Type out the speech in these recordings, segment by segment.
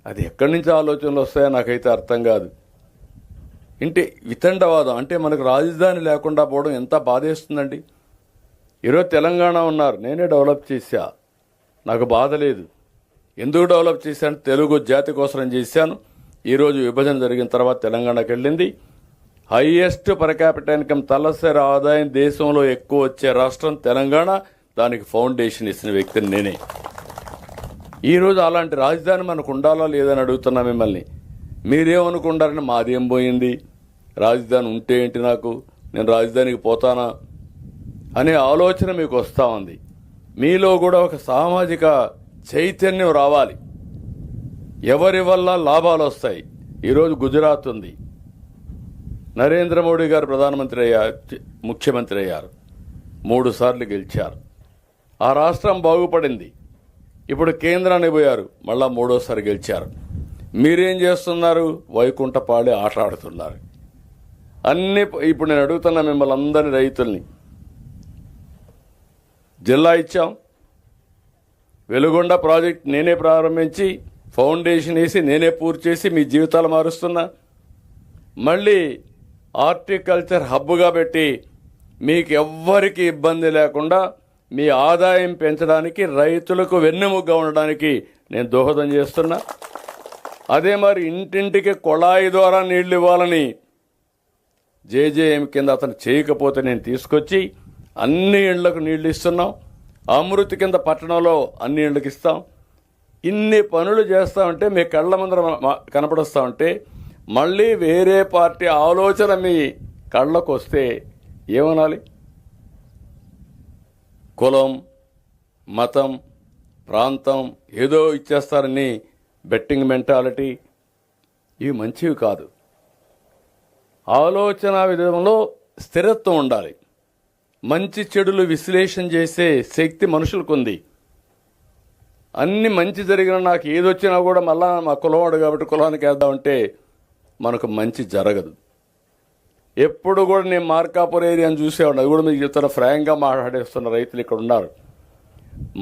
అది ఎక్కడి నుంచి ఆలోచనలు వస్తాయో నాకైతే అర్థం కాదు. ఇంటే వితండవాదం అంటే మనకు రాజధాని లేకుండా పోవడం ఎంత బాధేస్తుందండి. ఈరోజు తెలంగాణ ఉన్నారు, నేనే డెవలప్ చేశా, నాకు బాధ లేదు. ఎందుకు డెవలప్ చేశాను? తెలుగు జాతి కోసం చేశాను. ఈరోజు విభజన జరిగిన తర్వాత తెలంగాణకు వెళ్ళింది. హైయెస్ట్ పర్ క్యాపిటల్ ఇన్కమ్ తలసరి ఆదాయం దేశంలో ఎక్కువ వచ్చే రాష్ట్రం తెలంగాణ. దానికి ఫౌండేషన్ ఇచ్చిన వ్యక్తిని నేనే. ఈరోజు అలాంటి రాజధాని మనకు ఉండాలా లేదని అడుగుతున్నా మిమ్మల్ని. మీరేమనుకుంటారని మాదేం పోయింది, రాజధాని ఉంటే ఏంటి, నాకు నేను రాజధానికి పోతానా అనే ఆలోచన మీకు వస్తూ ఉంది. మీలో కూడా ఒక సామాజిక చైతన్యం రావాలి. ఎవరి వల్ల లాభాలు వస్తాయి. ఈరోజు గుజరాత్ ఉంది, నరేంద్ర మోడీ గారు ప్రధానమంత్రి అయ్యారు, ముఖ్యమంత్రి అయ్యారు, 3 సార్లు గెలిచారు. ఆ రాష్ట్రం బాగుపడింది. ఇప్పుడు కేంద్రానికి పోయారు, మళ్ళా 3వ సారి గెలిచారు. మీరేం చేస్తున్నారు? వైకుంఠపాళి ఆట ఆడుతున్నారు. ఇప్పుడు నేను అడుగుతున్నా మిమ్మల్ని అందరినీ, రైతుల్ని. జిల్లా ఇచ్చాం, వెలుగొండ ప్రాజెక్ట్ నేనే ప్రారంభించి ఫౌండేషన్ వేసి నేనే పూర్తి చేసి మీ జీవితాలు మారుస్తున్నా. మళ్ళీ హార్టికల్చర్ హబ్గా పెట్టి మీకు ఎవ్వరికి ఇబ్బంది లేకుండా మీ ఆదాయం పెంచడానికి, రైతులకు వెన్నెముగ్గా ఉండడానికి నేను దోహదం చేస్తున్నా. అదే మరి ఇంటింటికి కుళాయి ద్వారా నీళ్లు ఇవ్వాలని జేజేఎం కింద అతను చేయకపోతే నేను తీసుకొచ్చి అన్ని ఇళ్లకు నీళ్లు ఇస్తున్నాం. అమృతి కింద పట్టణంలో అన్ని ఇళ్లకు ఇస్తాం. ఇన్ని పనులు చేస్తామంటే మీ కళ్ళ ముందర కనపడుస్తామంటే మళ్ళీ వేరే పార్టీ ఆలోచన మీ కళ్ళకు వస్తే ఏమనాలి? కులం, మతం, ప్రాంతం ఏదో ఇచ్చేస్తారని బెట్టింగ్ మెంటాలిటీ, ఇవి మంచివి కాదు. ఆలోచన విధానంలో స్థిరత్వం ఉండాలి. మంచి చెడులు విశ్లేషణ చేసే శక్తి మనుషులకు ఉంది. అన్ని మంచి జరిగిన నాకు ఏదొచ్చినా కూడా మళ్ళా మా కులవాడు కాబట్టి కులానికి వేద్దామంటే మనకు మంచి జరగదు. ఎప్పుడు కూడా నేను మార్కాపూర్ ఏరియాని చూసేవాడు. అది కూడా మీకు చెప్తాను, ఫ్రాంక్గా మాట్లాడేస్తున్న రైతులు ఇక్కడ ఉన్నారు.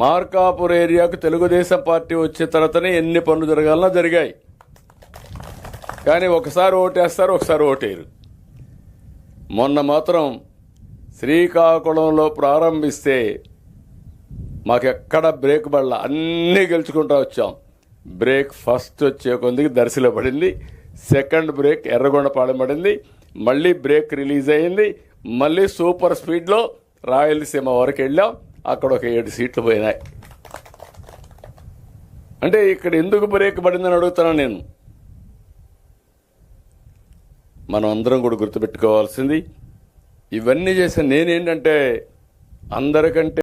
మార్కాపూర్ ఏరియాకు తెలుగుదేశం పార్టీ వచ్చే తర్వాతనే ఎన్ని పనులు జరగాలన్నా జరిగాయి. కానీ ఒకసారి ఓటేస్తారు, ఒకసారి ఓటేరు. మొన్న మాత్రం శ్రీకాకుళంలో ప్రారంభిస్తే మాకెక్కడ బ్రేక్ పడలా, అన్నీ గెలుచుకుంటూ వచ్చాం. బ్రేక్ ఫస్ట్ వచ్చే కొందికి దర్శిలో పడింది, సెకండ్ బ్రేక్ ఎర్రగొండపాలెం పడింది, మళ్ళీ బ్రేక్ రిలీజ్ అయింది. మళ్ళీ సూపర్ స్పీడ్లో రాయలసీమ వరకు వెళ్ళాం, అక్కడ ఒక 7 సీట్లు పోయినాయి. అంటే ఇక్కడ ఎందుకు బ్రేక్ పడిందని అడుగుతున్నాను నేను. మనం అందరం కూడా గుర్తుపెట్టుకోవాల్సింది, ఇవన్నీ చేసిన నేనేంటంటే అందరికంటే